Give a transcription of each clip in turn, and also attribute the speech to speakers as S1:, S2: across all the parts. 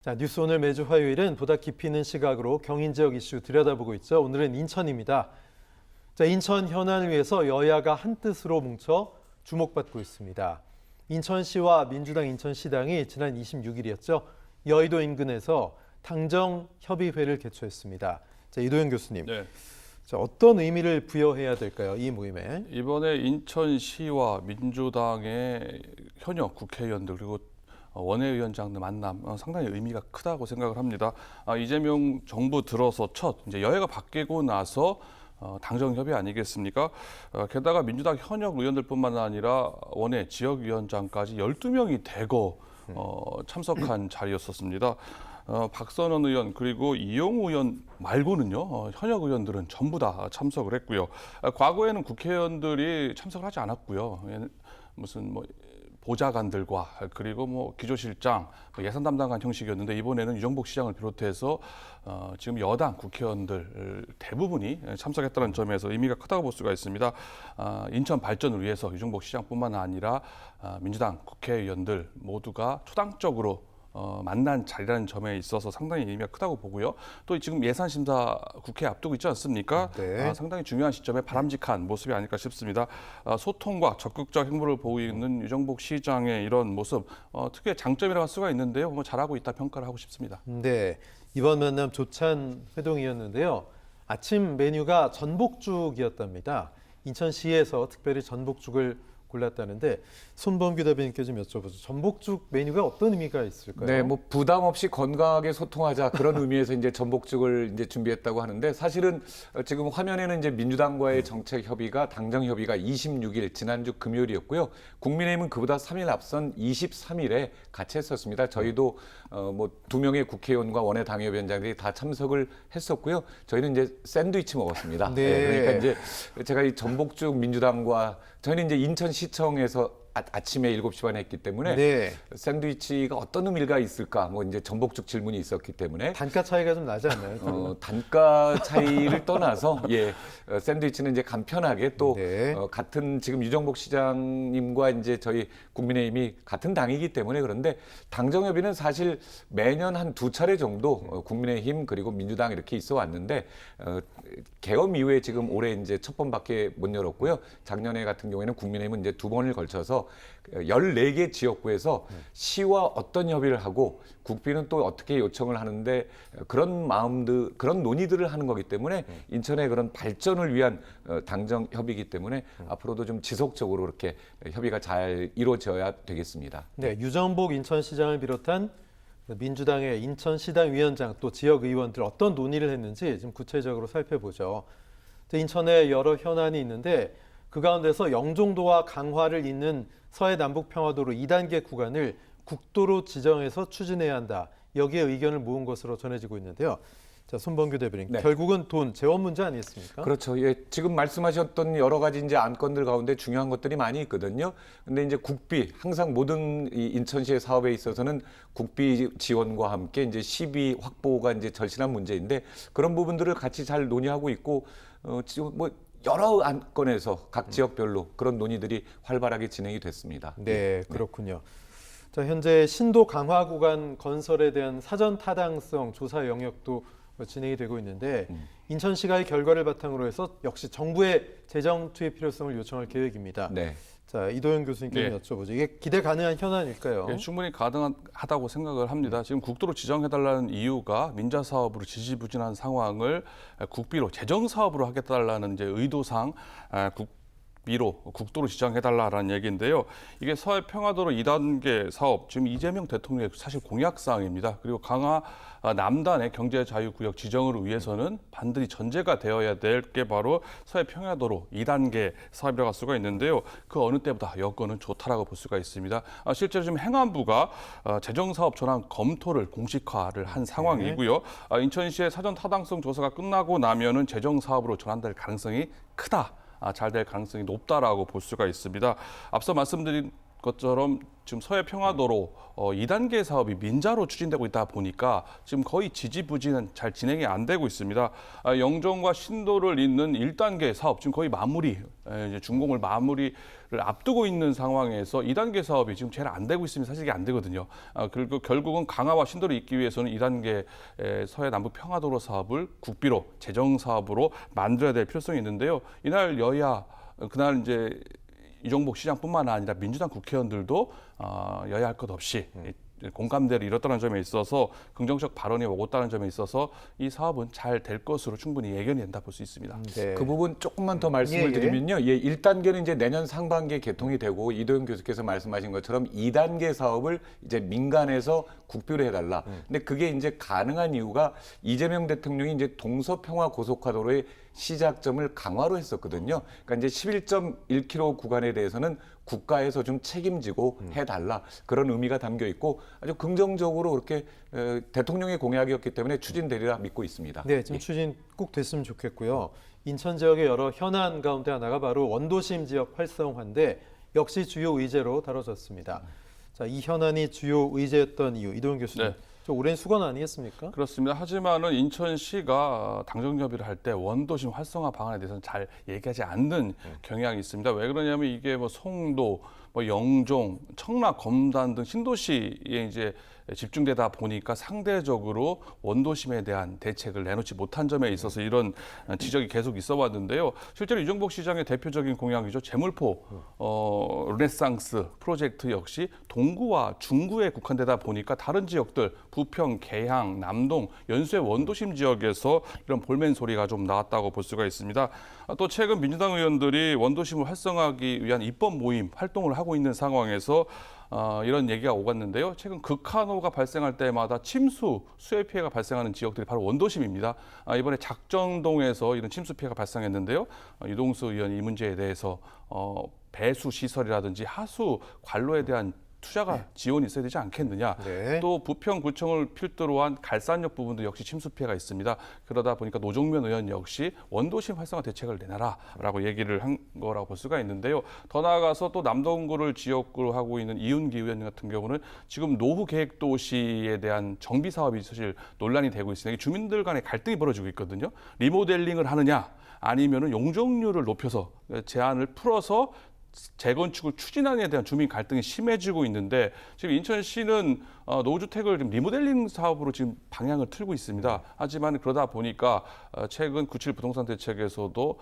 S1: 자, 뉴스 오늘 매주 화요일은 보다 깊이 있는 시각으로 경인 지역 이슈 들여다보고 있죠. 오늘은 인천입니다. 자, 인천 현안을 위해서 여야가 한뜻으로 뭉쳐 주목받고 있습니다. 인천시와 민주당 인천시당이 지난 26일이었죠. 여의도 인근에서 당정협의회를 개최했습니다. 자, 이도영 교수님.
S2: 네.
S1: 자, 어떤 의미를 부여해야 될까요? 이 모임에.
S2: 이번에 인천시와 민주당의 현역 국회의원들 그리고 원외위원장들 만남 상당히 의미가 크다고 생각을 합니다. 이재명 정부 들어서 첫 이제 여야가 바뀌고 나서 당정 협의 아니겠습니까? 게다가 민주당 현역 의원들뿐만 아니라 원외 지역위원장까지 12명이 대거 참석한 자리였었습니다. 박선원 의원 그리고 이용우 의원 말고는요 현역 의원들은 전부 다 참석을 했고요. 과거에는 국회의원들이 참석을 하지 않았고요. 무슨 보좌관들과 그리고 기조실장, 예산 담당관 형식이었는데 이번에는 유정복 시장을 비롯해서 지금 여당 국회의원들 대부분이 참석했다는 점에서 의미가 크다고 볼 수가 있습니다. 인천 발전을 위해서 유정복 시장뿐만 아니라 민주당 국회의원들 모두가 초당적으로 만난 자리라는 점에 있어서 상당히 의미가 크다고 보고요. 또 지금 예산심사 국회 앞두고 있지 않습니까?
S1: 네.
S2: 상당히 중요한 시점에 바람직한 모습이 아닐까 싶습니다. 소통과 적극적 행보를 보이는 유정복 시장의 이런 모습, 특유의 장점이라고 할 수가 있는데요. 잘하고 있다 평가를 하고 싶습니다.
S1: 네, 이번 만남 조찬 회동이었는데요. 아침 메뉴가 전복죽이었답니다. 인천시에서 특별히 전복죽을 골랐다는데 손범규 대변인께 좀 여쭤보죠. 전복죽 메뉴가 어떤 의미가 있을까요?
S3: 네, 부담 없이 건강하게 소통하자 그런 의미에서 이제 전복죽을 이제 준비했다고 하는데 사실은 지금 화면에는 이제 민주당과의 정책 협의가 당정 협의가 26일 지난주 금요일이었고요. 국민의힘은 그보다 3일 앞선 23일에 같이 했었습니다. 저희도 2명의 국회의원과 원외 당협위원장들이 다 참석을 했었고요. 저희는 이제 샌드위치 먹었습니다.
S1: 네.
S3: 그러니까 이제 제가 이 전복죽 민주당과 저희는 이제 인천시청에서 아침에 7시 반에 했기 때문에
S1: 네.
S3: 샌드위치가 어떤 의미가 있을까? 이제 전복죽 질문이 있었기 때문에
S1: 단가 차이가 좀 나지 않나요?
S3: 단가 차이를 떠나서 샌드위치는 이제 간편하게 또
S1: 네.
S3: 같은 지금 유정복 시장님과 이제 저희 국민의힘이 같은 당이기 때문에 그런데 당정협의는 사실 매년 한 2차례 정도 국민의힘 그리고 민주당 이렇게 있어 왔는데 개엄 이후에 지금 올해 이제 첫 번밖에 못 열었고요. 작년에 같은 경우에는 국민의힘은 이제 2번을 걸쳐서 14개 지역구에서 시와 어떤 협의를 하고 국비는 또 어떻게 요청을 하는데 그런 마음들, 그런 논의들을 하는 거기 때문에 인천의 그런 발전을 위한 당정 협의이기 때문에 앞으로도 좀 지속적으로 이렇게 협의가 잘 이루어져야 되겠습니다.
S1: 네, 유정복 인천시장을 비롯한 민주당의 인천시당 위원장 또 지역 의원들 어떤 논의를 했는지 좀 구체적으로 살펴보죠. 인천에 여러 현안이 있는데 그 가운데서 영종도와 강화를 잇는 서해 남북 평화도로 2단계 구간을 국도로 지정해서 추진해야 한다. 여기에 의견을 모은 것으로 전해지고 있는데요. 자, 손범규 대변인,
S3: 네.
S1: 결국은 돈, 재원 문제 아니겠습니까?
S3: 그렇죠. 지금 말씀하셨던 여러 가지 이제 안건들 가운데 중요한 것들이 많이 있거든요. 근데 이제 국비, 항상 모든 이 인천시의 사업에 있어서는 국비 지원과 함께 이제 시비 확보가 이제 절실한 문제인데 그런 부분들을 같이 잘 논의하고 있고 지금 여러 안건에서 각 지역별로 그런 논의들이 활발하게 진행이 됐습니다.
S1: 네, 그렇군요. 자, 현재 신도 강화 구간 건설에 대한 사전 타당성 조사 영역도 진행이 되고 있는데 인천시가 이 결과를 바탕으로 해서 역시 정부의 재정 투입 필요성을 요청할 계획입니다.
S3: 네.
S1: 자, 이도영 교수님께
S2: 네.
S1: 여쭤보죠. 이게 기대 가능한 현안일까요?
S2: 예, 충분히 가능하다고 생각을 합니다. 지금 국도로 지정해달라는 이유가 민자 사업으로 지지부진한 상황을 국비로 재정 사업으로 하겠다라는 이제 의도상 국비로 국도로 지정해달라는 얘기인데요. 이게 서해 평화도로 2단계 사업 지금 이재명 대통령의 사실 공약사항입니다. 그리고 강화 남단의 경제자유구역 지정을 위해서는 반드시 전제가 되어야 될 게 바로 서해 평화도로 2단계 사업이라고 할 수가 있는데요. 그 어느 때보다 여건은 좋다라고 볼 수가 있습니다. 실제로 지금 행안부가 재정사업 전환 검토를 공식화를 한 상황이고요. 인천시의 사전 타당성 조사가 끝나고 나면은 재정사업으로 전환될 가능성이 크다. 잘 될 가능성이 높다라고 볼 수가 있습니다. 앞서 말씀드린 것처럼 지금 서해 평화도로 2단계 사업이 민자로 추진되고 있다 보니까 지금 거의 지지부진은 잘 진행이 안 되고 있습니다. 영종과 신도를 잇는 1단계 사업 지금 거의 마무리, 이제 준공을 마무리를 앞두고 있는 상황에서 2단계 사업이 지금 제일 안 되고 있으면 사실 이게 안 되거든요. 그리고 결국은 강화와 신도를 잇기 위해서는 2단계 서해 남북 평화도로 사업을 국비로 재정 사업으로 만들어야 될 필요성이 있는데요. 이날 여야 그날 이제 이종복 시장뿐만 아니라 민주당 국회의원들도 여야 할 것 없이 공감대를 이뤘다는 점에 있어서 긍정적 발언이 오갔다는 점에 있어서 이 사업은 잘 될 것으로 충분히 예견이 된다 볼 수 있습니다.
S1: 네.
S3: 그 부분 조금만 더 말씀을 드리면요. 1단계는 이제 내년 상반기에 개통이 되고 이도영 교수께서 말씀하신 것처럼 2단계 사업을 이제 민간에서 국비로 해달라. 근데 그게 이제 가능한 이유가 이재명 대통령이 이제 동서평화 고속화도로의 시작점을 강화로 했었거든요. 그러니까 이제 11.1km 구간에 대해서는 국가에서 좀 책임지고 해달라 그런 의미가 담겨 있고 아주 긍정적으로 그렇게 대통령의 공약이었기 때문에 추진되리라 믿고 있습니다.
S1: 네, 지금 추진 꼭 됐으면 좋겠고요. 인천 지역의 여러 현안 가운데 하나가 바로 원도심 지역 활성화인데 역시 주요 의제로 다뤄졌습니다. 자, 이 현안이 주요 의제였던 이유, 이도영 교수님.
S2: 네.
S1: 저 오랜 수건 아니겠습니까?
S2: 그렇습니다. 하지만은 인천시가 당정 협의를 할 때 원도심 활성화 방안에 대해서는 잘 얘기하지 않는 경향이 있습니다. 왜 그러냐면 이게 뭐 송도, 뭐 영종, 청라, 검단 등 신도시에 이제 집중되다 보니까 상대적으로 원도심에 대한 대책을 내놓지 못한 점에 있어서 이런 지적이 계속 있어 왔는데요. 실제로 이종복 시장의 대표적인 공약이죠. 제물포 르네상스 프로젝트 역시 동구와 중구에 국한되다 보니까 다른 지역들 부평, 계양, 남동, 연수의 원도심 지역에서 이런 볼멘 소리가 좀 나왔다고 볼 수가 있습니다. 또 최근 민주당 의원들이 원도심을 활성화하기 위한 입법 모임 활동을 하고 있는 상황에서 이런 얘기가 오갔는데요. 최근 극한호가 발생할 때마다 침수, 수해 피해가 발생하는 지역들이 바로 원도심입니다. 이번에 작정동에서 이런 침수 피해가 발생했는데요. 이동수 의원이 이 문제에 대해서 배수 시설이라든지 하수 관로에 대한 투자가 지원이 있어야 되지 않겠느냐.
S1: 네.
S2: 또 부평구청을 필두로 한 갈산역 부분도 역시 침수 피해가 있습니다. 그러다 보니까 노종면 의원 역시 원도심 활성화 대책을 내놔라라고 얘기를 한 거라고 볼 수가 있는데요. 더 나아가서 또 남동구를 지역구로 하고 있는 이윤기 의원 같은 경우는 지금 노후 계획 도시에 대한 정비 사업이 사실 논란이 되고 있으니 주민들 간의 갈등이 벌어지고 있거든요. 리모델링을 하느냐 아니면은 용적률을 높여서 제한을 풀어서 재건축을 추진하느냐에 대한 주민 갈등이 심해지고 있는데 지금 인천시는 노후주택을 지금 리모델링 사업으로 지금 방향을 틀고 있습니다. 하지만 그러다 보니까 최근 97 부동산 대책에서도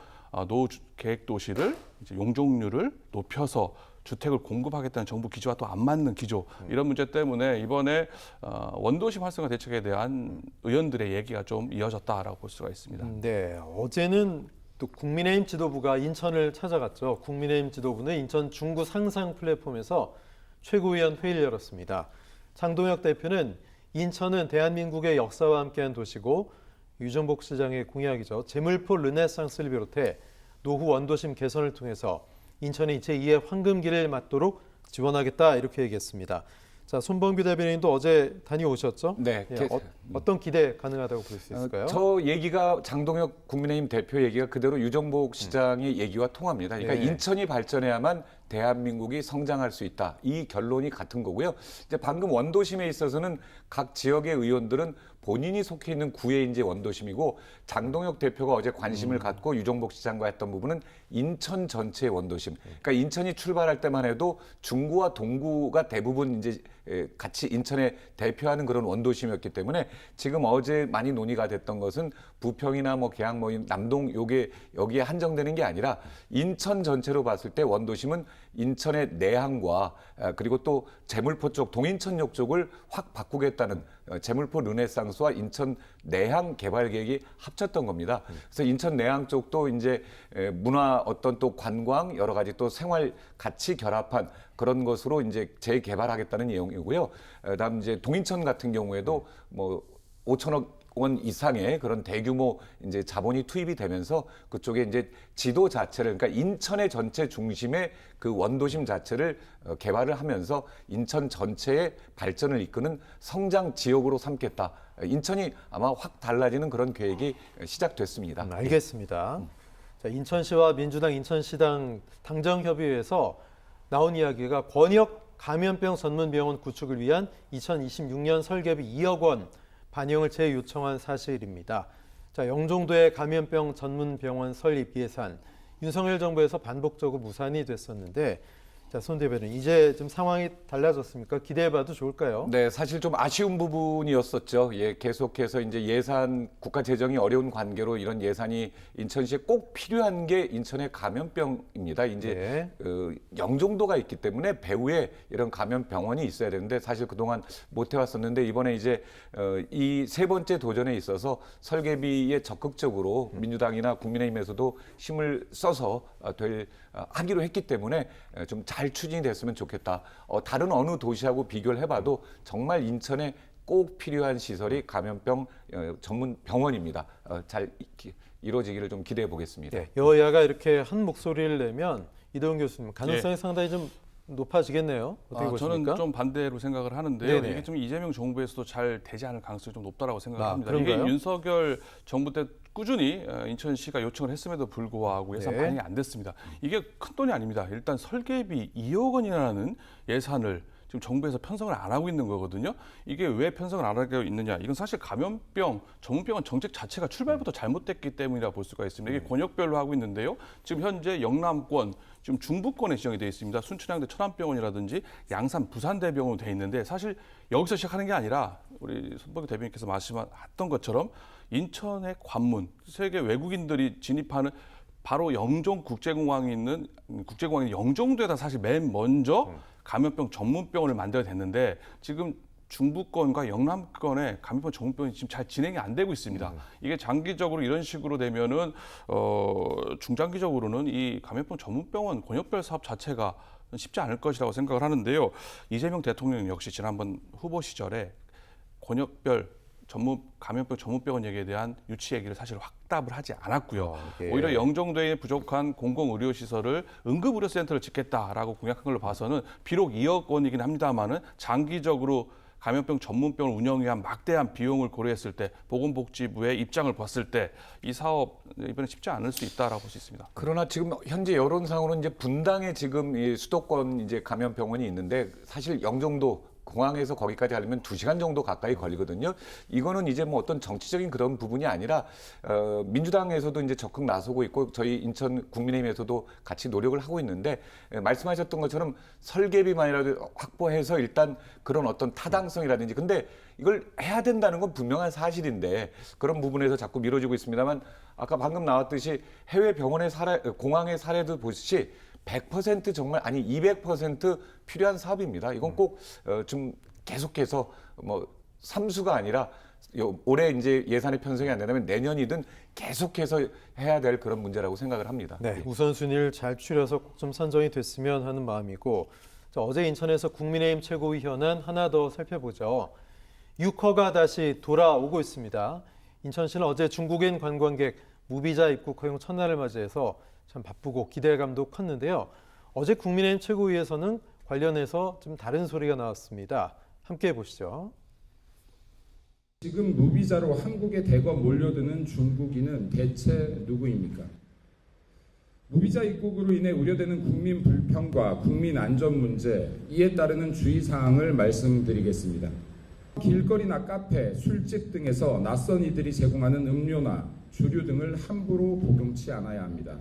S2: 노후 계획 도시를 이제 용적률을 높여서 주택을 공급하겠다는 정부 기조와 또 안 맞는 기조 이런 문제 때문에 이번에 원도심 활성화 대책에 대한 의원들의 얘기가 좀 이어졌다라고 볼 수가 있습니다.
S1: 네, 어제는 또 국민의힘 지도부가 인천을 찾아갔죠. 국민의힘 지도부는 인천 중구 상상 플랫폼에서 최고위원 회의를 열었습니다. 장동혁 대표는 인천은 대한민국의 역사와 함께한 도시고 유정복 시장의 공약이죠. 제물포 르네상스를 비롯해 노후 원도심 개선을 통해서 인천이 제2의 황금기를 맞도록 지원하겠다 이렇게 얘기했습니다. 자, 손범규 대변인도 어제 다녀오셨죠?
S3: 네.
S1: 어떤 기대 가능하다고 볼 수 있을까요?
S3: 저 얘기가 장동혁 국민의힘 대표 얘기가 그대로 유정복 시장의 얘기와 통합니다. 그러니까
S1: 네.
S3: 인천이 발전해야만 대한민국이 성장할 수 있다. 이 결론이 같은 거고요. 이제 방금 원도심에 있어서는 각 지역의 의원들은 본인이 속해 있는 구의 이제 원도심이고 장동혁 대표가 어제 관심을 갖고 유정복 시장과 했던 부분은 인천 전체의 원도심. 그러니까 인천이 출발할 때만 해도 중구와 동구가 대부분 이제 같이 인천에 대표하는 그런 원도심이었기 때문에 지금 어제 많이 논의가 됐던 것은 부평이나 뭐 계양 뭐 남동 요게 여기에 한정되는 게 아니라 인천 전체로 봤을 때 원도심은 인천의 내항과 그리고 또 제물포 쪽 동인천역 쪽을 확 바꾸겠다는 제물포 르네상스와 인천 내항 개발 계획이 합쳤던 겁니다. 그래서 인천 내항 쪽도 이제 문화 어떤 또 관광 여러 가지 또 생활 같이 결합한 그런 것으로 이제 재개발하겠다는 내용이고요. 다음 이제 동인천 같은 경우에도 뭐 5천억 원 이상의 그런 대규모 이제 자본이 투입이 되면서 그쪽에 이제 지도 자체를 그러니까 인천의 전체 중심의 그 원도심 자체를 개발을 하면서 인천 전체의 발전을 이끄는 성장 지역으로 삼겠다. 인천이 아마 확 달라지는 그런 계획이 시작됐습니다.
S1: 알겠습니다. 자, 인천시와 민주당 인천시당 당정협의회에서 나온 이야기가 권역 감염병 전문 병원 구축을 위한 2026년 설계비 2억 원 반영을 재요청한 사실입니다. 자, 영종도의 감염병 전문 병원 설립 예산 윤석열 정부에서 반복적으로 무산이 됐었는데, 자, 손 대변인, 이제 좀 상황이 달라졌습니까? 기대해봐도 좋을까요?
S3: 네, 사실 좀 아쉬운 부분이었었죠. 예, 계속해서 이제 예산, 국가 재정이 어려운 관계로 이런 예산이 인천시에 꼭 필요한 게 인천의 감염병입니다. 이제 영종도가 있기 때문에 배후에 이런 감염병원이 있어야 되는데 사실 그동안 못 해왔었는데 이번에 이제 이 세 번째 도전에 있어서 설계비에 적극적으로 민주당이나 국민의힘에서도 힘을 써서 하기로 했기 때문에 좀 잘 추진이 됐으면 좋겠다. 다른 어느 도시하고 비교를 해봐도 정말 인천에 꼭 필요한 시설이 감염병 전문 병원입니다. 잘 이루어지기를 좀 기대해 보겠습니다.
S1: 네, 여야가 이렇게 한 목소리를 내면 이동훈 교수님 가능성이 상당히 좀 높아지겠네요. 어떻게 보십니까?
S2: 저는 좀 반대로 생각을 하는데요.
S1: 네네.
S2: 이게 좀 이재명 정부에서도 잘 되지 않을 가능성이 좀 높다라고 생각합니다.
S1: 그런가요?
S2: 이게 윤석열 정부 때 꾸준히 인천시가 요청을 했음에도 불구하고 예산
S1: 네.
S2: 반영이 안 됐습니다. 이게 큰 돈이 아닙니다. 일단 설계비 2억 원이라는 예산을 지금 정부에서 편성을 안 하고 있는 거거든요. 이게 왜 편성을 안 하고 있느냐? 이건 사실 감염병, 전문병원 정책 자체가 출발부터 잘못됐기 때문이라 볼 수가 있습니다. 이게 권역별로 하고 있는데요. 지금 현재 영남권, 지금 중부권에 지정이 되어 있습니다. 순천향대 천안병원이라든지 양산 부산대병원으로 되어 있는데 사실 여기서 시작하는 게 아니라 우리 손범규 대변인께서 말씀하셨던 것처럼 인천의 관문, 세계 외국인들이 진입하는 바로 영종국제공항이 있는 국제공항인 영종도에다 사실 맨 먼저 감염병 전문병원을 만들어야 됐는데 지금 중부권과 영남권의 감염병 전문병원이 지금 잘 진행이 안 되고 있습니다. 이게 장기적으로 이런 식으로 되면은 중장기적으로는 이 감염병 전문병원 권역별 사업 자체가 쉽지 않을 것이라고 생각을 하는데요. 이재명 대통령 역시 지난번 후보 시절에 권역별 감염병 전문병원 얘기에 대한 유치 얘기를 사실 확답을 하지 않았고요. 오히려 영종도에 부족한 공공의료시설을 응급의료센터를 짓겠다라고 공약한 걸로 봐서는 비록 2억 원이긴 합니다만은 장기적으로 감염병 전문병을 운영 위한 막대한 비용을 고려했을 때 보건복지부의 입장을 봤을 때 이 사업 이번에 쉽지 않을 수 있다라고 볼 수 있습니다.
S3: 그러나 지금 현재 여론상으로는 이제 분당에 지금 이 수도권 이제 감염병원이 있는데 사실 영종도 공항에서 거기까지 가려면 2시간 정도 가까이 걸리거든요. 이거는 이제 뭐 어떤 정치적인 그런 부분이 아니라 민주당에서도 이제 적극 나서고 있고 저희 인천 국민의힘에서도 같이 노력을 하고 있는데 말씀하셨던 것처럼 설계비만이라도 확보해서 일단 그런 어떤 타당성이라든지 근데 이걸 해야 된다는 건 분명한 사실인데 그런 부분에서 자꾸 미뤄지고 있습니다만 아까 방금 나왔듯이 해외 병원의 사례, 공항의 사례도 보시지 100% 정말 아니 200% 필요한 사업입니다. 이건 꼭 좀 계속해서 뭐 삼수가 아니라 올해 이제 예산의 편성이 안 된다면 내년이든 계속해서 해야 될 그런 문제라고 생각을 합니다.
S1: 네, 우선순위를 잘 추려서 꼭 좀 선정이 됐으면 하는 마음이고, 자, 어제 인천에서 국민의힘 최고위 현안 하나 더 살펴보죠. 6호가 다시 돌아오고 있습니다. 인천시는 어제 중국인 관광객 무비자 입국 허용 첫날을 맞이해서 참 바쁘고 기대감도 컸는데요. 어제 국민의힘 최고위에서는 관련해서 좀 다른 소리가 나왔습니다. 함께 보시죠.
S4: 지금 무비자로 한국에 대거 몰려드는 중국인은 대체 누구입니까? 무비자 입국으로 인해 우려되는 국민 불평과 국민 안전 문제, 이에 따르는 주의사항을 말씀드리겠습니다. 길거리나 카페, 술집 등에서 낯선 이들이 제공하는 음료나 주류 등을 함부로 복용치 않아야 합니다.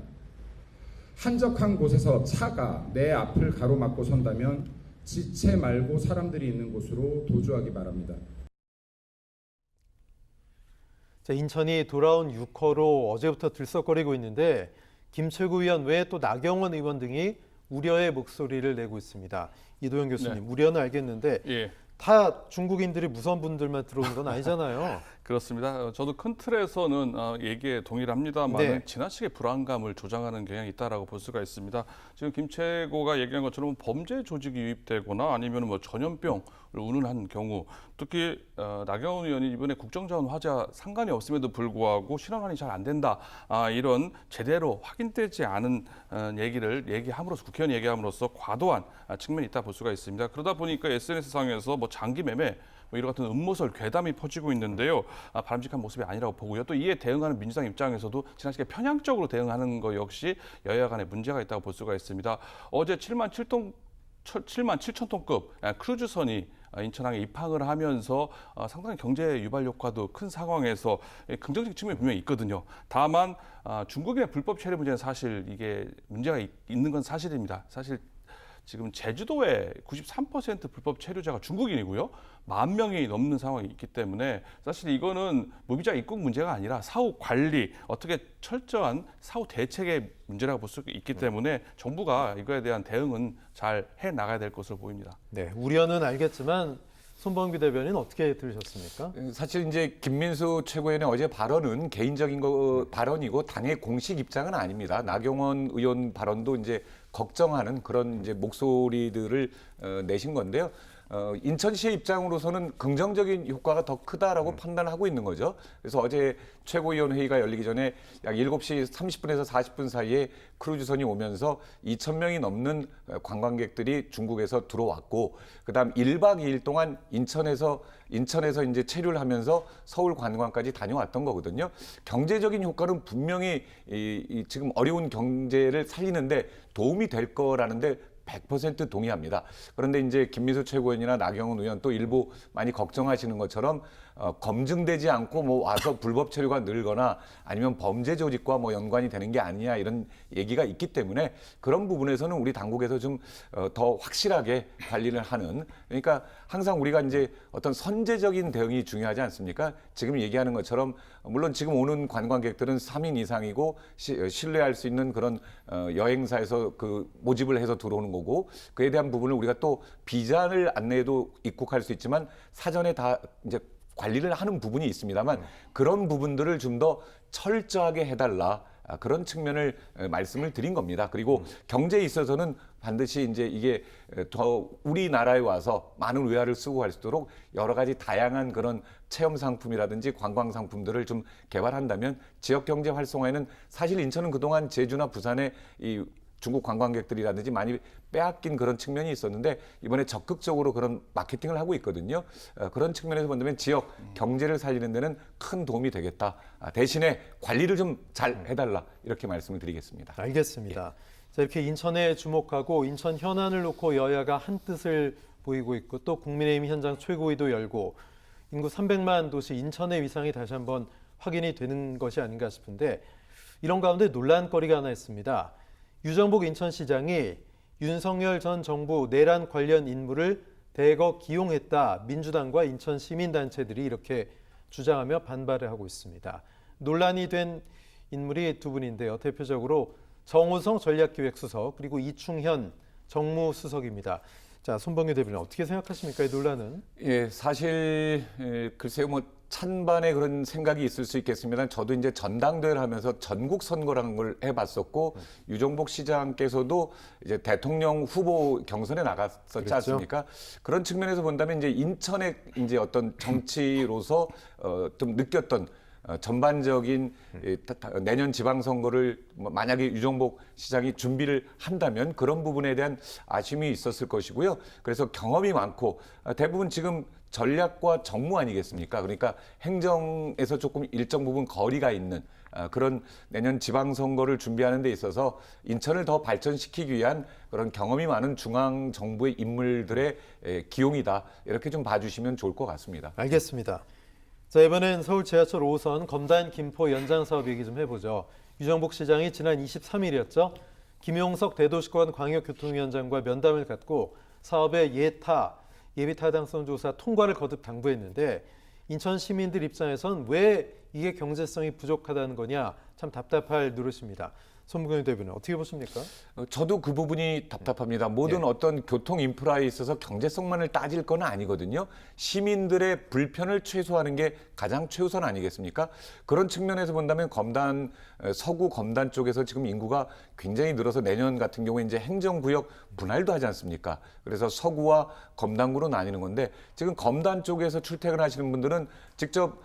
S4: 한적한 곳에서 차가 내 앞을 가로막고 선다면 지체 말고 사람들이 있는 곳으로 도주하기 바랍니다.
S1: 자, 인천이 돌아온 6호로 어제부터 들썩거리고 있는데 김 최고위원 외에 또 나경원 의원 등이 우려의 목소리를 내고 있습니다. 이도영 교수님,
S2: 네.
S1: 우려는 알겠는데
S2: 예.
S1: 다 중국인들이 무서운 분들만 들어오는 건 아니잖아요.
S2: 그렇습니다. 저도 큰 틀에서는 얘기에 동의를 합니다만
S1: 네.
S2: 지나치게 불안감을 조장하는 경향이 있다라고 볼 수가 있습니다. 지금 김 최고가 얘기한 것처럼 범죄 조직이 유입되거나 아니면 뭐 전염병을 운운한 경우, 특히 나경원 의원이 이번에 국정자원 화제와 상관이 없음에도 불구하고 실현안이 잘 안 된다, 이런 제대로 확인되지 않은 얘기를 얘기함으로써 국회의원 얘기함으로써 과도한 측면이 있다 볼 수가 있습니다. 그러다 보니까 SNS상에서 뭐 장기 매매, 뭐 이런 같은 음모설, 괴담이 퍼지고 있는데요. 바람직한 모습이 아니라고 보고요. 또 이에 대응하는 민주당 입장에서도 지난 시기에 편향적으로 대응하는 것 역시 여야 간에 문제가 있다고 볼 수가 있습니다. 어제 7만 7천 톤급 크루즈선이 인천항에 입항을 하면서 상당히 경제 유발 효과도 큰 상황에서 긍정적 측면이 분명히 있거든요. 다만 중국의 불법 체류 문제는 사실 이게 문제가 있는 건 사실입니다. 사실 지금 제주도의 93% 불법 체류자가 중국인이고요. 10,000명이 넘는 상황이 있기 때문에 사실 이거는 무비자 입국 문제가 아니라 사후 관리, 어떻게 철저한 사후 대책의 문제라고 볼 수 있기 때문에 정부가 이거에 대한 대응은 잘 해 나가야 될 것으로 보입니다.
S1: 네, 우려는 알겠지만 손범규 대변인 어떻게 들으셨습니까?
S3: 사실 이제 김민수 최고위원의 어제 발언은 개인적인 발언이고 당의 공식 입장은 아닙니다. 나경원 의원 발언도 이제 걱정하는 그런 이제 목소리들을 내신 건데요. 인천시의 입장으로서는 긍정적인 효과가 더 크다라고 판단하고 있는 거죠. 그래서 어제 최고위원 회의가 열리기 전에 약 7시 30분에서 40분 사이에 크루즈선이 오면서 2,000명이 넘는 관광객들이 중국에서 들어왔고, 그다음 1박 2일 동안 인천에서 이제 체류를 하면서 서울 관광까지 다녀왔던 거거든요. 경제적인 효과는 분명히 지금 어려운 경제를 살리는데 도움이 될 거라는데 100% 동의합니다. 그런데 이제 김민수 최고위원이나 나경원 의원 또 일부 많이 걱정하시는 것처럼 검증되지 않고 뭐 와서 불법 체류가 늘거나 아니면 범죄 조직과 뭐 연관이 되는 게 아니냐 이런 얘기가 있기 때문에 그런 부분에서는 우리 당국에서 좀 더 확실하게 관리를 하는, 그러니까 항상 우리가 이제 어떤 선제적인 대응이 중요하지 않습니까? 지금 얘기하는 것처럼 물론 지금 오는 관광객들은 3인 이상이고 신뢰할 수 있는 그런 여행사에서 그 모집을 해서 들어오는 거고, 그에 대한 부분을 우리가 또 비자를 안 내도 입국할 수 있지만 사전에 다 이제 관리를 하는 부분이 있습니다만 그런 부분들을 좀 더 철저하게 해달라, 그런 측면을 말씀을 드린 겁니다. 그리고 경제에 있어서는 반드시 이제 이게 더 우리나라에 와서 많은 외화를 쓰고 갈 수 있도록 여러 가지 다양한 그런 체험 상품이라든지 관광 상품들을 좀 개발한다면 지역 경제 활성화에는 사실 인천은 그동안 제주나 부산에 이 중국 관광객들이라든지 많이 빼앗긴 그런 측면이 있었는데 이번에 적극적으로 그런 마케팅을 하고 있거든요. 그런 측면에서 본다면 지역 경제를 살리는 데는 큰 도움이 되겠다. 대신에 관리를 좀 잘 해달라, 이렇게 말씀을 드리겠습니다.
S1: 알겠습니다. 자, 이렇게 인천에 주목하고 인천 현안을 놓고 여야가 한 뜻을 보이고 있고 또 국민의힘 현장 최고위도 열고 인구 300만 도시 인천의 위상이 다시 한번 확인이 되는 것이 아닌가 싶은데, 이런 가운데 논란거리가 하나 있습니다. 유정복 인천시장이 윤석열 전 정부 내란 관련 인물을 대거 기용했다, 민주당과 인천 시민단체들이 이렇게 주장하며 반발을 하고 있습니다. 논란이 된 인물이 두 분인데요. 대표적으로 정호성 전략기획수석 그리고 이충현 정무수석입니다. 자, 손범규 대변인 어떻게 생각하십니까, 이 논란은?
S3: 예, 사실 글쎄요, 뭐 찬반의 그런 생각이 있을 수 있겠습니다. 저도 이제 전당대회를 하면서 전국 선거라는 걸 해봤었고 유정복 시장께서도 이제 대통령 후보 경선에 나갔었지
S1: 그랬죠.
S3: 않습니까? 그런 측면에서 본다면 이제 인천의 이제 어떤 정치로서 좀 느꼈던 전반적인 내년 지방선거를 만약에 유정복 시장이 준비를 한다면 그런 부분에 대한 아쉬움이 있었을 것이고요. 그래서 경험이 많고 대부분 지금 전략과 정무 아니겠습니까? 그러니까 행정에서 조금 일정 부분 거리가 있는 그런 내년 지방선거를 준비하는 데 있어서 인천을 더 발전시키기 위한 그런 경험이 많은 중앙정부의 인물들의 기용이다. 이렇게 좀 봐주시면 좋을 것 같습니다.
S1: 알겠습니다. 자, 이번엔 서울 지하철 5선 검단 김포 연장 사업 얘기 좀 해보죠. 유정복 시장이 지난 23일이었죠. 김용석 대도시권 광역교통위원장과 면담을 갖고 사업의 예비 타당성 조사 통과를 거듭 당부했는데, 인천 시민들 입장에선 왜 이게 경제성이 부족하다는 거냐, 참 답답할 노릇입니다. 손범규 대변인 어떻게 보십니까?
S3: 저도 그 부분이 답답합니다. 모든 어떤 교통 인프라에 있어서 경제성만을 따질 건 아니거든요. 시민들의 불편을 최소화하는 게 가장 최우선 아니겠습니까? 그런 측면에서 본다면 서구 검단 쪽에서 지금 인구가 굉장히 늘어서 내년 같은 경우에 이제 행정구역 분할도 하지 않습니까? 그래서 서구와 검단구로 나뉘는 건데, 지금 검단 쪽에서 출퇴근하시는 분들은 직접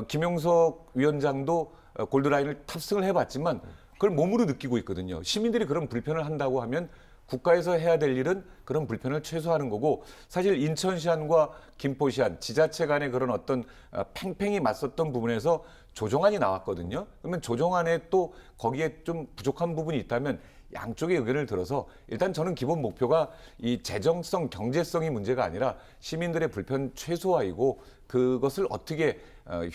S3: 김용석 위원장도 골드라인을 탑승을 해봤지만 그걸 몸으로 느끼고 있거든요. 시민들이 그런 불편을 한다고 하면 국가에서 해야 될 일은 그런 불편을 최소화하는 거고 사실 인천시안과 김포시안 지자체 간의 그런 어떤 팽팽히 맞섰던 부분에서 조정안이 나왔거든요. 그러면 조정안에 또 거기에 좀 부족한 부분이 있다면 양쪽의 의견을 들어서 일단 저는 기본 목표가 이 재정성, 경제성이 문제가 아니라 시민들의 불편 최소화이고 그것을 어떻게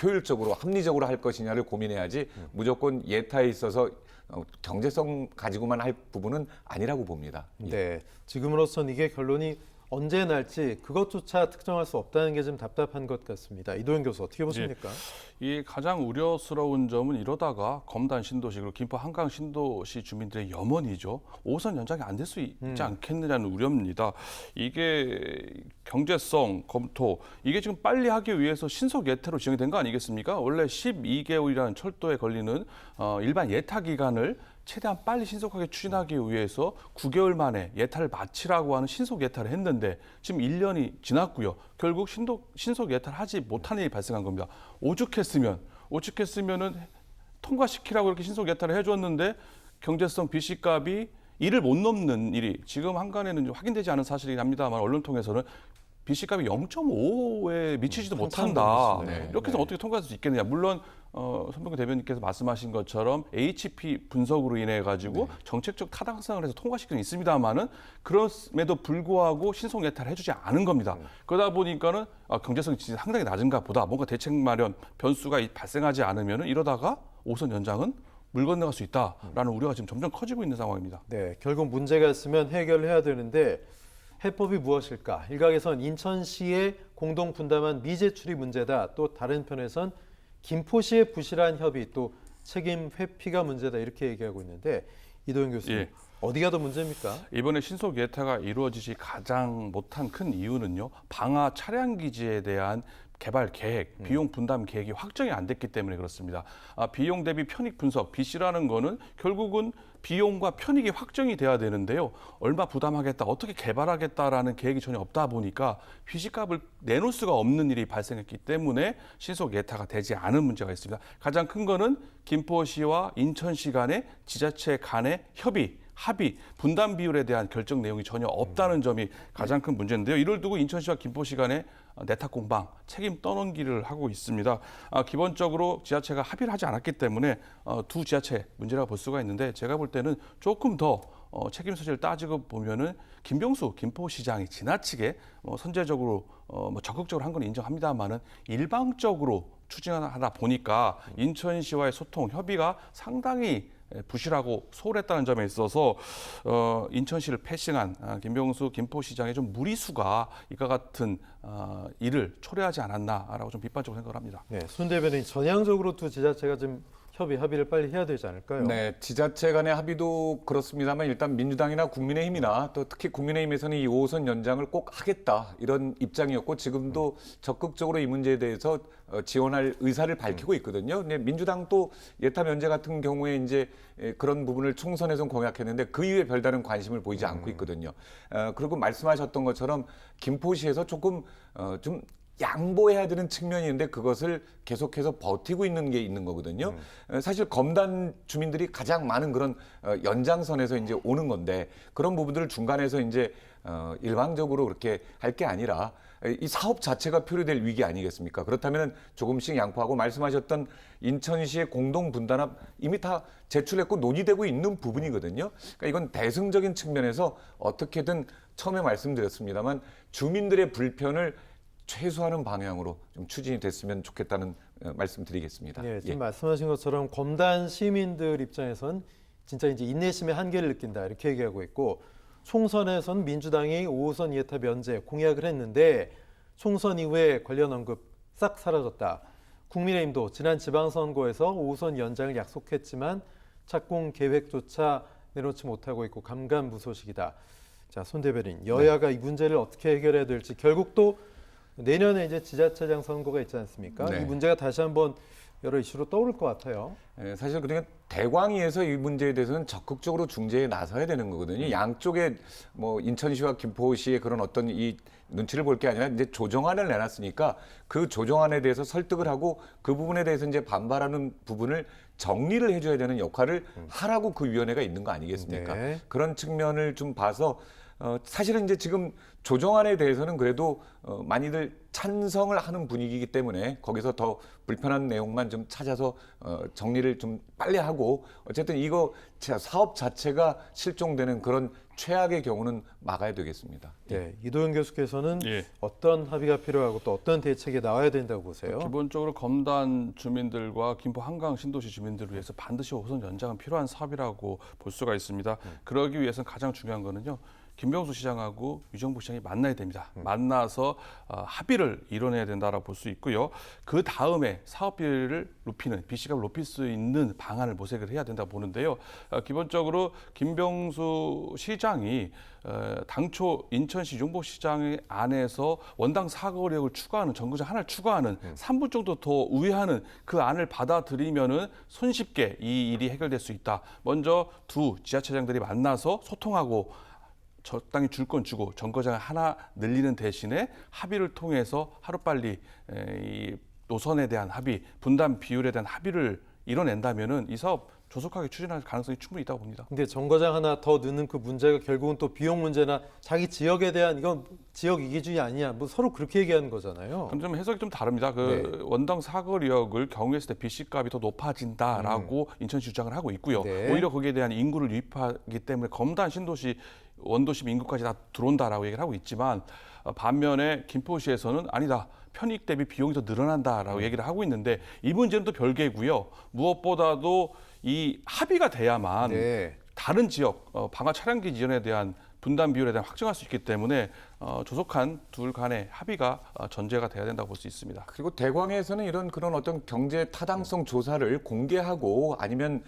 S3: 효율적으로 합리적으로 할 것이냐를 고민해야지 무조건 예타에 있어서 경제성 가지고만 할 부분은 아니라고 봅니다. 예.
S1: 네, 지금으로선 이게 결론이 언제 날지 그것조차 특정할 수 없다는 게 좀 답답한 것 같습니다. 이도현 교수 어떻게 보십니까?
S2: 이 가장 우려스러운 점은 이러다가 검단 신도시 그리고 김포 한강 신도시 주민들의 염원이죠. 5호선 연장이 안 될 수 있지 않겠느냐는 우려입니다. 이게 경제성 검토 이게 지금 빨리 하기 위해서 신속 예타로 지정이 된 거 아니겠습니까? 원래 12개월이라는 철도에 걸리는 일반 예타 기간을 최대한 빨리 신속하게 추진하기 위해서 9개월 만에 예타를 마치라고 하는 신속 예타를 했는데 지금 1년이 지났고요. 결국 신속 예타를 하지 못하는 일이 발생한 겁니다. 오죽했으면은 통과시키라고 이렇게 신속 예타를 해줬는데 경제성 비시값이 이를 못 넘는 일이 지금 한간에는 좀 확인되지 않은 사실이긴 합니다만 언론 통해서는 비시값이 0.5에 미치지도 못한다.
S1: 네.
S2: 이렇게 해서 어떻게 통과할 수 있겠느냐. 물론 손병구 대변인께서 말씀하신 것처럼 HP 분석으로 인해 가지고 정책적 타당성을 해서 통과시키는 게 있습니다만은 그럼에도 불구하고 신속 예타를 해주지 않은 겁니다. 그러다 보니까는 경제성이 진짜 상당히 낮은가 보다. 뭔가 대책 마련 변수가 발생하지 않으면은 이러다가 5선 연장은 물 건너갈 수 있다라는 우려가 지금 점점 커지고 있는 상황입니다.
S1: 네, 결국 문제가 있으면 해결을 해야 되는데 해법이 무엇일까? 일각에선 인천시의 공동 분담한 미제출이 문제다. 또 다른 편에선 김포시의 부실한 협의 또 책임 회피가 문제다. 이렇게 얘기하고 있는데 이도현 교수님
S2: 예.
S1: 어디가 더 문제입니까?
S2: 이번에 신속 예타가 이루어지지 가장 못한 큰 이유는요. 방화 차량 기지에 대한 개발 계획, 비용 분담 계획이 확정이 안 됐기 때문에 그렇습니다. 비용 대비 편익 분석, BC라는 거는 결국은 비용과 편익이 확정이 돼야 되는데요. 얼마 부담하겠다, 어떻게 개발하겠다라는 계획이 전혀 없다 보니까 BC값을 내놓을 수가 없는 일이 발생했기 때문에 신속 예타가 되지 않은 문제가 있습니다. 가장 큰 거는 김포시와 인천시 간의 지자체 간의 합의, 분담 비율에 대한 결정 내용이 전혀 없다는 점이 가장 큰 문제인데요. 이를 두고 인천시와 김포시 간의 내탁 공방, 책임 떠넘기를 하고 있습니다. 기본적으로 지자체가 합의를 하지 않았기 때문에 두 지자체 문제라고 볼 수가 있는데 제가 볼 때는 조금 더 책임 소재를 따지고 보면은 김병수 김포시장이 지나치게 선제적으로 적극적으로 한 건 인정합니다만은 일방적으로 추진하다 보니까 인천시와의 소통, 협의가 상당히 부실하고 소홀했다는 점에 있어서 인천시를 패싱한 김병수 김포시장의 좀 무리수가 이와 같은 일을 초래하지 않았나라고 좀 비판적으로 생각을 합니다.
S1: 네, 손 대변인 전향적으로 두 지자체가 좀 합의를 빨리 해야 되지 않을까요?
S3: 네, 지자체 간의 합의도 그렇습니다만 일단 민주당이나 국민의힘이나 또 특히 국민의힘에서는 이 5호선 연장을 꼭 하겠다 이런 입장이었고 지금도 적극적으로 이 문제에 대해서 지원할 의사를 밝히고 있거든요. 근데 민주당도 예타 면제 같은 경우에 이제 그런 부분을 총선에서 공약했는데 그 이후에 별다른 관심을 보이지 않고 있거든요. 그리고 말씀하셨던 것처럼 김포시에서 조금 좀 양보해야 되는 측면이 있는데 그것을 계속해서 버티고 있는 게 있는 거거든요. 사실 검단 주민들이 가장 많은 그런 연장선에서 이제 오는 건데 그런 부분들을 중간에서 이제 일방적으로 그렇게 할 게 아니라 이 사업 자체가 표류될 위기 아니겠습니까? 그렇다면 조금씩 양보하고 말씀하셨던 인천시의 공동 분담합 이미 다 제출했고 논의되고 있는 부분이거든요. 그러니까 이건 대승적인 측면에서 어떻게든 처음에 말씀드렸습니다만 주민들의 불편을 최소화하는 방향으로 좀 추진이 됐으면 좋겠다는 말씀드리겠습니다.
S1: 네, 지금 말씀하신 것처럼 검단 시민들 입장에선 진짜 이제 인내심의 한계를 느낀다 이렇게 얘기하고 있고 총선에선 민주당이 5호선 예타 면제 공약을 했는데 총선 이후에 관련 언급 싹 사라졌다. 국민의힘도 지난 지방선거에서 5호선 연장을 약속했지만 착공 계획조차 내놓지 못하고 있고 감감무소식이다. 자, 손 대변인, 여야가 이 문제를 어떻게 해결해야 될지 결국 또 내년에 이제 지자체장 선거가 있지 않습니까?
S3: 네.
S1: 이 문제가 다시 한번 여러 이슈로 떠오를 것 같아요.
S3: 사실 그러니까 대광위에서 이 문제에 대해서는 적극적으로 중재에 나서야 되는 거거든요. 양쪽에 뭐 인천시와 김포시의 그런 어떤 이 눈치를 볼 게 아니라 이제 조정안을 내놨으니까 그 조정안에 대해서 설득을 하고 그 부분에 대해서 이제 반발하는 부분을 정리를 해줘야 되는 역할을 하라고 그 위원회가 있는 거 아니겠습니까?
S1: 네.
S3: 그런 측면을 좀 봐서 사실은 이제 지금 조정안에 대해서는 그래도 많이들 찬성을 하는 분위기이기 때문에 거기서 더 불편한 내용만 좀 찾아서 정리를 좀 빨리 하고 어쨌든 이거 사업 자체가 실종되는 그런 최악의 경우는 막아야 되겠습니다.
S1: 네, 이도현 교수께서는
S2: 예.
S1: 어떤 합의가 필요하고 또 어떤 대책이 나와야 된다고 보세요?
S2: 기본적으로 검단 주민들과 김포 한강 신도시 주민들을 위해서 반드시 호선 연장은 필요한 사업이라고 볼 수가 있습니다. 그러기 위해서는 가장 중요한 거는요. 김병수 시장하고 유정복 시장이 만나야 됩니다. 만나서 합의를 이뤄내야 된다라고 볼 수 있고요. 그 다음에 사업비를 높이는 비시값을 높일 수 있는 방안을 모색을 해야 된다고 보는데요. 기본적으로 김병수 시장이 당초 인천시 유정복 시장의 안에서 원당 사거리역을 추가하는 정거장 하나를 추가하는 3분 정도 더 우회하는 그 안을 받아들이면은 손쉽게 이 일이 해결될 수 있다. 먼저 두 지자체장들이 만나서 소통하고 적당히 줄 건 주고 정거장을 하나 늘리는 대신에 합의를 통해서 하루빨리 이 노선에 대한 합의, 분담 비율에 대한 합의를 이뤄낸다면은 이 사업 조속하게 추진할 가능성이 충분히 있다고 봅니다.
S1: 근데 정거장 하나 더 넣는 그 문제가 결국은 또 비용 문제나 자기 지역에 대한 이건 지역 이기주의 아니야. 뭐 서로 그렇게 얘기하는 거잖아요.
S2: 그럼 좀 해석이 좀 다릅니다. 그 원당 사거리역을 경유했을 때 BC값이 더 높아진다라고 인천시 주장을 하고 있고요.
S1: 네.
S2: 오히려 거기에 대한 인구를 유입하기 때문에 검단 신도시 원도심 인구까지 다 들어온다라고 얘기를 하고 있지만 반면에 김포시에서는 아니다. 편익 대비 비용이 더 늘어난다라고 얘기를 하고 있는데 이 문제는 또 별개고요. 무엇보다도 이 합의가 돼야만
S1: 네.
S2: 다른 지역 방화 차량기 지연에 대한 분담 비율에 대한 확정할 수 있기 때문에 조속한 둘 간의 합의가 전제가 돼야 된다고 볼 수 있습니다.
S3: 그리고 대광에서는 이런 그런 어떤 경제 타당성 조사를 공개하고 아니면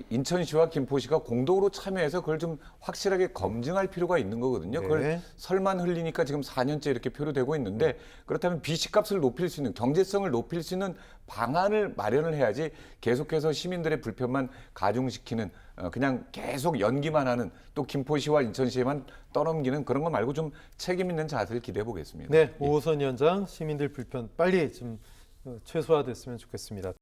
S3: 인천시와 김포시가 공동으로 참여해서 그걸 좀 확실하게 검증할 필요가 있는 거거든요.
S1: 네.
S3: 그걸 설만 흘리니까 지금 4년째 이렇게 표류되고 있는데 그렇다면 비시값을 높일 수 있는 경제성을 높일 수 있는 방안을 마련을 해야지 계속해서 시민들의 불편만 가중시키는 그냥 계속 연기만 하는 또 김포시와 인천시에만 떠넘기는 그런 거 말고 좀 책임 있는 자세를 기대해 보겠습니다.
S1: 네, 5호선 연장 시민들 불편 빨리 좀 최소화됐으면 좋겠습니다.